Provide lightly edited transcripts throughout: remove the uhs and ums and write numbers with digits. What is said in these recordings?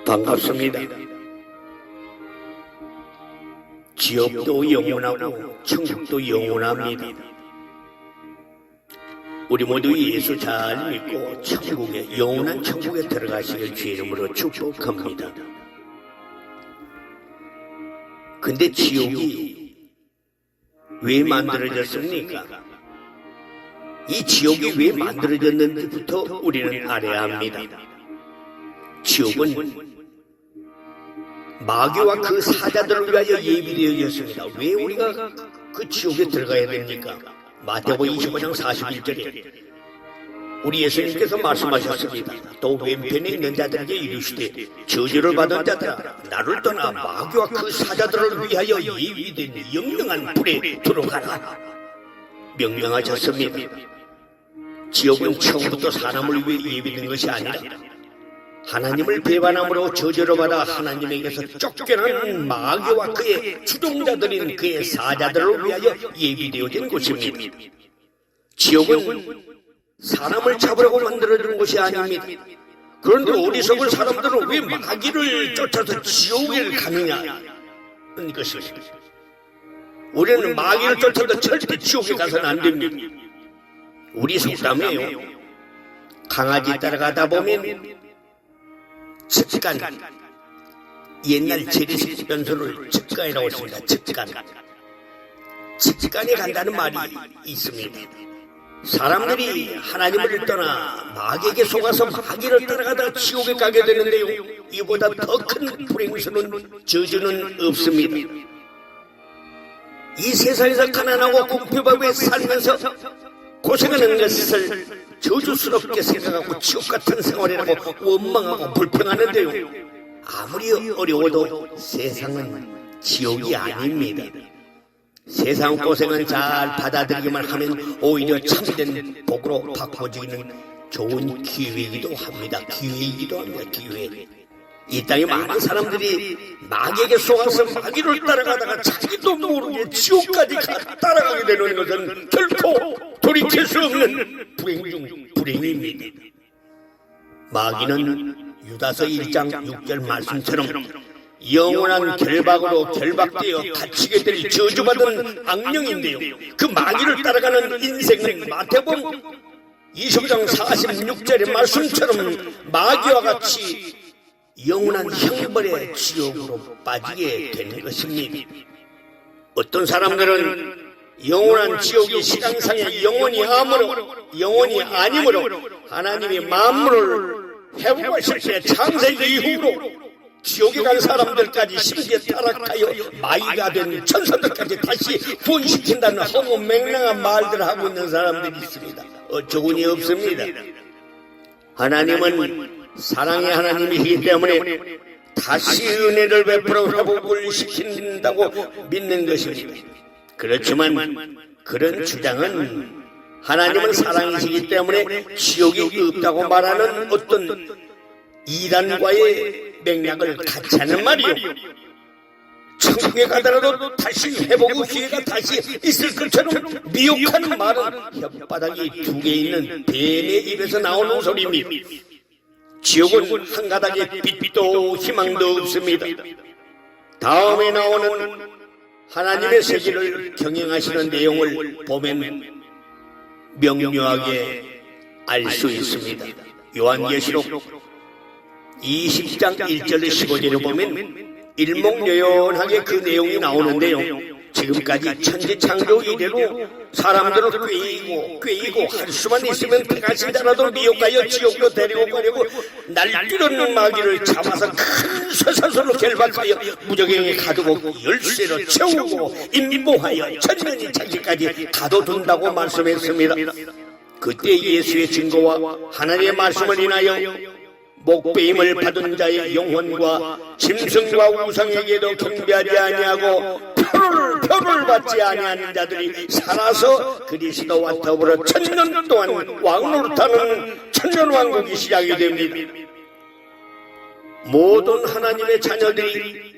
반갑습니다. 지옥도 영원하고 천국도 영원합니다. 우리 모두 예수 잘 믿고 영원한 천국에 들어가시길 주의 이름으로 축복합니다. 근데 지옥이 왜 만들어졌습니까? 이 지옥이 왜 만들어졌는지부터 우리는 알아야 합니다. 지옥은 마귀와 그 사자들을 위하여 예비되어졌습니다. 왜 우리가 그 지옥에 들어가야 됩니까? 마태복음 25장 41절에 우리 예수님께서 말씀하셨습니다. 또 왼편에 있는 자들에게 이르시되 저주를 받은 자들아 나를 떠나 마귀와 그 사자들을 위하여 예비된 영영한 불에 들어가라 명령하셨습니다. 지옥은 처음부터 사람을 위해 예비된 것이 아니라 하나님을 배반함으로 저주를 받아 하나님에게서 쫓겨난 마귀와 그의 추종자들인 그의 사자들을 위하여 예비되어진 곳입니다. 지옥은 사람을 잡으려고 만들어진 곳이 아닙니다. 그런데 어리석은 사람들은 왜 마귀를 쫓아서 지옥에 가느냐 하는 것입니다. 우리는 마귀를 쫓아서 절대 지옥에 가서는 안 됩니다. 우리 속담이에요. 강아지 따라가다 보면 측간, 옛날 재래식 변소를 측간이라고 했습니다. 측간에 간다는 말이 있습니다. 사람들이 하나님을 떠나 마귀에게 속아서 마귀를 따라가다가 지옥에 가게 되는데요. 이보다 더 큰 불행스러운 저주는 없습니다. 이 세상에서 가난하고 궁핍하게 살면서 고생하는 것을 저주스럽게 생각하고 지옥 같은 생활이라고 원망하고 불평하는데요. 아무리 어려워도 세상은 지옥이 아닙니다. 세상 고생은 잘 받아들이기만 하면 오히려 참된 복으로 바꿔지는 좋은 기회이기도 합니다. 기회. 이 땅에 많은 사람들이 마귀에게 속아서 마귀를 따라가다가 자기도 모르게 지옥까지 따라가게 되는 것은 결코 돌이킬 수 없는 불행 중 불행입니다. 마귀는 유다서 1장 6절 말씀처럼 영원한 결박으로 결박되어 갇히게 될 저주받은 악령인데요. 그 마귀를 따라가는 인생은 마태복음 25장 46절의 말씀처럼 마귀와 같이 영원한 형벌의 지옥으로 빠지게 되는 것입니다. 어떤 사람들은 영원한 지옥이 신앙상의 영원히 아니므로 하나님이 만물을 회복하실 때 창세기 이후로 지옥에 간 사람들까지 심지어 타락하여 마귀가 된 천사들까지 다시 구원시킨다는 허무맹랑한 말들을 하고 있는 사람들이 있습니다. 어처구니 없습니다. 하나님은 사랑의 하나님이기 때문에 다시 은혜를 베풀어 회복을 시킨다고 믿는 것입니다. 그렇지만 그런 주장은 하나님은 사랑이시기 때문에 지옥이 없다고 말하는 어떤 이단과의 맥락을 같이 하는 말이요. 천국에 가더라도 다시 회복의 기회가 다시 있을 것처럼 미혹한 말은 혓바닥이 2개 있는 뱀의 입에서 나오는 소리입니다. 지옥은 한 가닥의 빛도 희망도 없습니다. 다음에 나오는 하나님의 세계를 경영하시는 내용을 보면 명료하게 알 수 있습니다. 요한계시록 20장 1절 15절에 보면 일목요연하게 그 내용이 나오는데요. 지금까지 천지창조 이래로 사람들을 꾀이고 할 수만 있으면 배가시더라도 미혹하여 지옥으로 데리고 가려고 날뛰는 마귀를 잡아서 큰 쇠사슬로 결박하여 무적행에 가두고 열쇠로 채우고 임모하여 천년이 차기까지 가둬둔다고 말씀했습니다. 그때 예수의 증거와 하나님의 말씀을 인하여 목배임을 받은 자의 영혼과 짐승과 우상에게도 경배하지 아니하고 표를 받지 아니하는 자들이 살아서 그리스도와 더불어 천년 동안 왕노릇하는 천년왕국이 시작이 됩니다. 모든 하나님의 자녀들이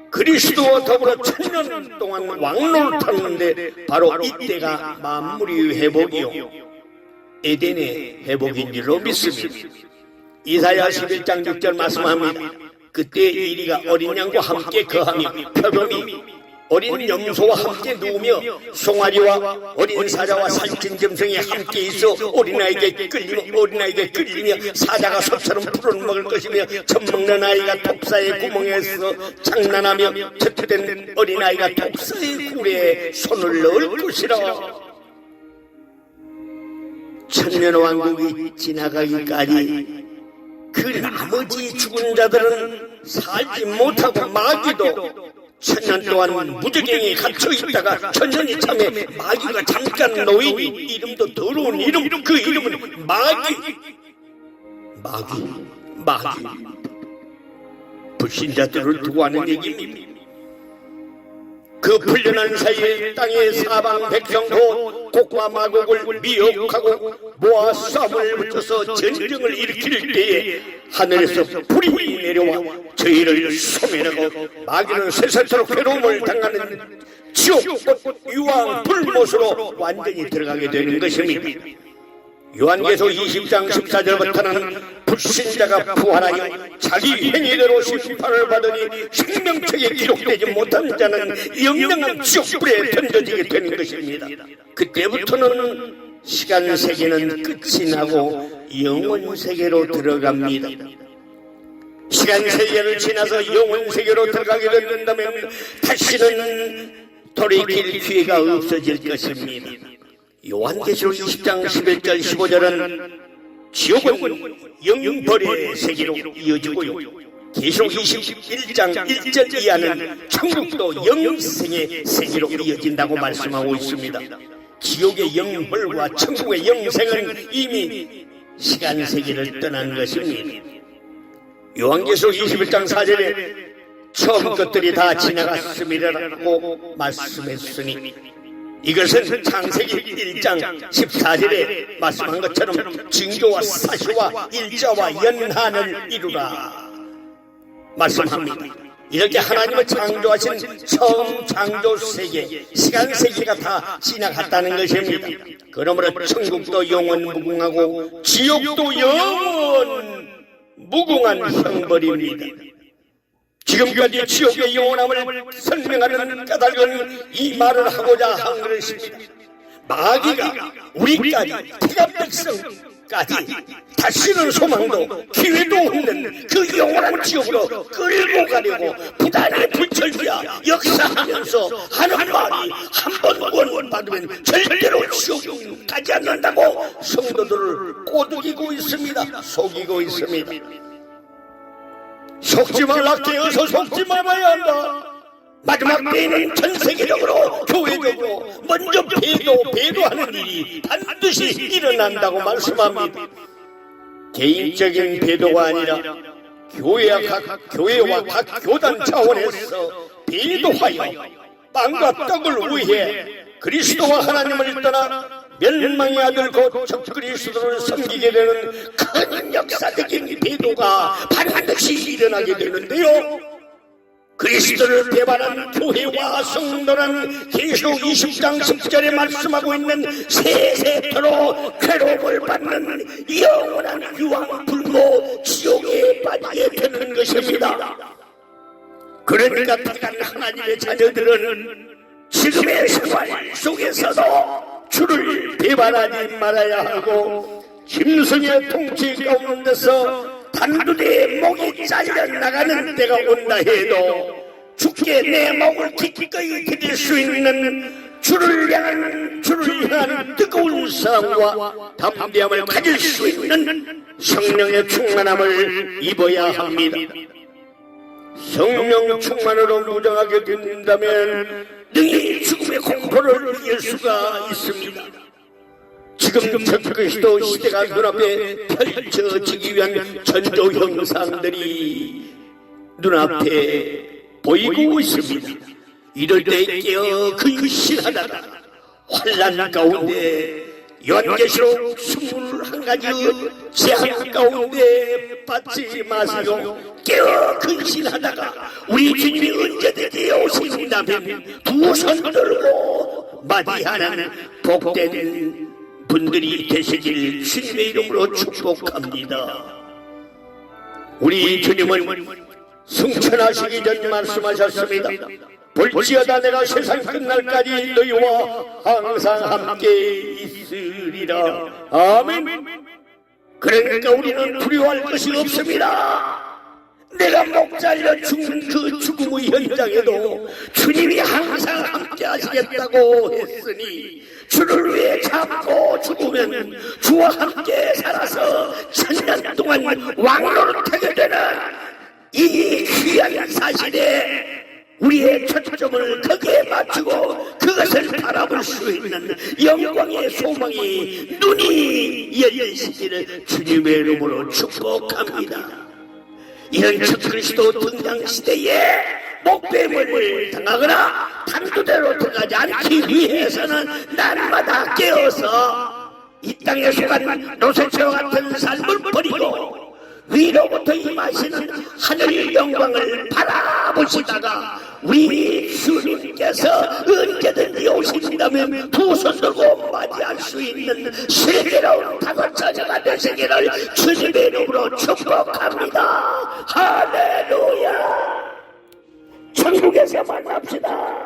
그리스도와 더불어 천년 동안 왕노릇하는데 바로 이때가 만물의 회복이요 에덴의 회복인 줄로 믿습니다. 이사야 11장 6절 말씀합니다. 그때 이리가 어린 양과 함께 거하며 표범이 어린 염소와 함께 누우며 송아리와 어린 사자와 살찐 짐승이 함께 있어 어린아이에게 끌리며 사자가 소처럼 풀을 먹을 것이며 젖먹는 아이가 독사의 구멍에서 장난하며 퇴퇴된 어린아이가 독사의 굴에 손을 넣을 것이라. 천년왕국이 지나가기까지 그 나머지 죽은 자들은 살지 못하고 마귀도 천년 동안 무적행에 갇혀있다가 천년이 참에 마귀가 잠깐 놓이니 이름도 더러운 이름, 그 이름은 마귀. 불신자들을 두고 하는 얘기입니다. 그 풀려난 사이에 땅의 사방 백성도 곡과 마곡을 미혹하고 모아 싸움을 붙여서 전쟁을 일으킬 때에 하늘에서 불이 내려와 저희를 소멸하고 마귀는 세세토록 괴로움을 당하는 지옥 유황 불못으로 완전히 들어가게 되는 것입니다. 요한계시록 20장 14절부터는 불신자가 부활하여 자기 행위대로 심판을 받으니 생명책에 기록되지 못한 자는 영영한 지옥불에 던져지게 되는 것입니다. 그때부터는 시간 세계는 끝이 나고 영원 세계로 들어갑니다. 시간 세계를 지나서 영원 세계로 들어가게 된다면 다시는 돌이킬 기회가 없어질 것입니다. 요한계시록 20장 11절 15절은 지옥은 영벌의 세계로 이어지고요, 계시록 21장 1절 이하는 천국도 영생의 세계로 이어진다고 말씀하고 있습니다. 지옥의 영벌과 천국의 영생은 이미 시간 세계를 떠난 것입니다. 요한계시록 21장 4절에 처음 것들이 다 지나갔음이라고 말씀했으니 이것은 창세기 1장 14절에 말씀한 것처럼 징조와 사시와 일자와 연한을 이루라 말씀합니다. 이렇게 하나님을 창조하신 처음 창조 세계, 시간 세계가 다 지나갔다는 것입니다. 그러므로 천국도 영원 무궁하고 지옥도 영원 무궁한 형벌입니다. 지금까지 지옥의 영원함을 설명하는 까닭은 이 말을 하고자 한 것입니다. 마귀가 우리까지 태갑 백성까지 다시는 소망도 기회도 없는 그 영원한 지옥으로 끌고 가려고 부단히 불철주야 역사하면서 하는 말이 한 번 구원받으면 절대로 지옥 가지 않는다고 성도들을 꼬드기고 있습니다. 속이고 있습니다. 속지 말라, 깨어서 속지 말아야 한다. 마지막 때에는 전 세계적으로 교회적으로 먼저 배도하는 일이 반드시 일어난다고 말씀합니다. 개인적인 배도가 아니라 교회와 각 교단 차원에서 배도하여 빵과 떡을 위해 그리스도와 하나님을 떠나 멸망의 아들 곧 적그리스도를 섬기게 되는 큰 역사적인 배도가 반드시 일어나게 되는데요, 그리스도를 배반한 교회와 성도는 계시록 20장 10절에 말씀하고 있는 세세토록 괴로움을 받는 영원한 유황 불모 지옥에 빠지게 되는 것입니다. 그러니까 택한 하나님의 자녀들은 지금의 생활 속에서도 주를 배반하지 말아야 하고, 짐승의 통치 가운데서 단두대에 목이 잘려 나가는 때가 온다 해도 주께 내 목을 기꺼이 드릴 수 있는 주를 향한 뜨거운 사랑과 담대함을 가질 수 있는 성령의 충만함을 입어야 합니다. 성령 충만으로 무장하게 된다면 능히 죽음의 공포를 이길 수가 있습니다. 지금 적그리스도 시대가 눈앞에 펼쳐지기 위한 전조 형상들이 눈앞에 보이고 있습니다. 이럴 때 깨어 근신하다가 환난 가운데 요한계시록 21가지 재앙 가운데 빠지지 마시고 깨어 근신하다가 우리 주님이 언제든지 오신다면 두 손 들고 맞이하는 복된 분들이 되시길 주님의 이름으로 축복합니다. 우리 주님은 승천하시기 전 말씀하셨습니다. 볼지어다 내가 세상 끝날까지 너희와 항상 함께 있으리라. 아멘. 그러니까 우리는 두려워할 것이 없습니다. 내가 목 잘려 죽는 그 죽음의 현장에도 주님이 항상 함께 하시겠다고 했으니 주를 위해 참고 죽으면 주와 함께 살아서 천년 동안 왕노릇하게 되는 이 귀한 사실에 우리의 초점을 거기에 맞추고 그것을 바라볼 수 있는 영광의 소망이 눈이 열리시기를 주님의 이름으로 축복합니다. 이런 첫 그리스도 등장 시대에 목배임을 당하거나 단두대로 들어가지 않기 위해서는 날마다 깨어서 이 땅에 속한 노새처와 같은 삶을 버리고 위로부터 임하시는 하늘 영광을 바라보시다가 우리 주님께서 언제든지 오신다면 두 손 들고 맞이할 수 있는 슬기로운 다섯 처자가 되시기를 주님의 이름으로 축복합니다. 할렐루야. 천국에서 만납시다.